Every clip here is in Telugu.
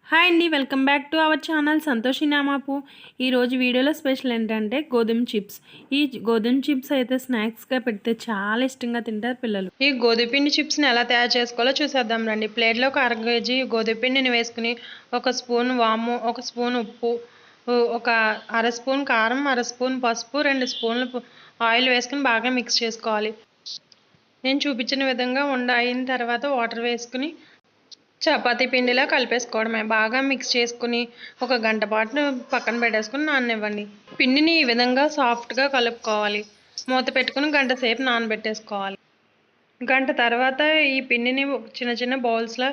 హాయ్ అండి. Welcome back to our channel Santhoshi Namapu. ఈరోజు వీడియోలో స్పెషల్ ఏంటంటే గోధుమ చిప్స్. ఈ గోధుమ చిప్స్ అయితే స్నాక్స్గా పెడితే చాలా ఇష్టంగా తింటారు పిల్లలు. ఈ గోధుమ పిండి చిప్స్ని ఎలా తయారు చేసుకోవాలో చూసేద్దాం రండి. ప్లేట్లో ఒక 1/2 కేజీ గోధుమ పిండిని వేసుకుని 1 స్పూన్ వాము, 1 స్పూన్ ఉప్పు, ఒక 1/2 స్పూన్ కారం, 1/2 స్పూన్ పసుపు, 2 స్పూన్లు ఆయిల్ వేసుకుని బాగా మిక్స్ చేసుకోవాలి. నేను చూపించిన విధంగా అయిన తర్వాత వాటర్ వేసుకుని చపాతీ పిండిలా కలిపేసుకోవడమే. బాగా మిక్స్ చేసుకుని ఒక గంట పాటు పక్కన పెట్టేసుకుని నాననివ్వండి. పిండిని ఈ విధంగా సాఫ్ట్గా కలుపుకోవాలి. మూత పెట్టుకుని గంట సేపు నానబెట్టేసుకోవాలి. గంట తర్వాత ఈ పిండిని చిన్న చిన్న బౌల్స్లా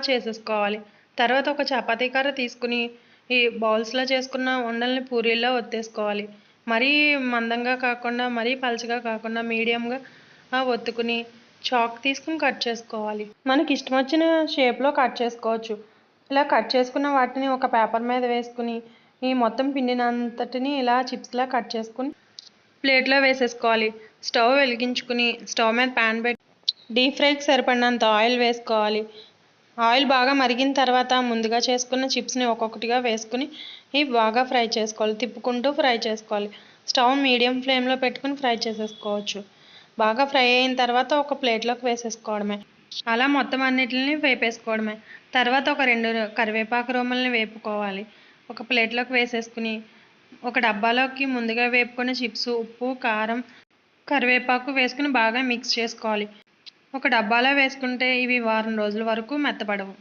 చేసేసుకోవాలి. తర్వాత ఒక చపాతీ కర్ర తీసుకుని ఈ బౌల్స్లా చేసుకున్న ఉండల్ని పూరీలా ఒత్తేసుకోవాలి. మరీ మందంగా కాకుండా మరీ పలచగా కాకుండా మీడియంగా ఒత్తుకుని చాక్ తీసుకుని కట్ చేసుకోవాలి. మనకి ఇష్టం వచ్చిన షేప్లో కట్ చేసుకోవచ్చు. ఇలా కట్ చేసుకున్న వాటిని ఒక పేపర్ మీద వేసుకుని ఈ మొత్తం పిండిని అంతటిని ఇలా చిప్స్లా కట్ చేసుకుని ప్లేట్లో వేసేసుకోవాలి. స్టవ్ వెలిగించుకుని స్టవ్ మీద ప్యాన్ పెట్టి డీప్ ఫ్రైకి సరిపడినంత ఆయిల్ వేసుకోవాలి. ఆయిల్ బాగా మరిగిన తర్వాత ముందుగా చేసుకున్న చిప్స్ని ఒక్కొక్కటిగా వేసుకుని ఇవి బాగా ఫ్రై చేసుకోవాలి. తిప్పుకుంటూ ఫ్రై చేసుకోవాలి. స్టవ్ మీడియం ఫ్లేమ్లో పెట్టుకుని ఫ్రై చేసేసుకోవచ్చు. బాగా ఫ్రై అయిన తర్వాత ఒక ప్లేట్లోకి వేసేసుకోవడమే. అలా మొత్తం అన్నిటిని వేపేసుకోవడమే. తర్వాత ఒక 2 కరివేపాకు రొమ్మల్ని వేపుకోవాలి. ఒక ప్లేట్లోకి వేసేసుకుని ఒక డబ్బాలోకి ముందుగా వేపుకున్న చిప్స్, ఉప్పు, కారం, కరివేపాకు వేసుకుని బాగా మిక్స్ చేసుకోవాలి. ఒక డబ్బాలో వేసుకుంటే ఇవి వారం రోజుల వరకు మెత్తబడవు.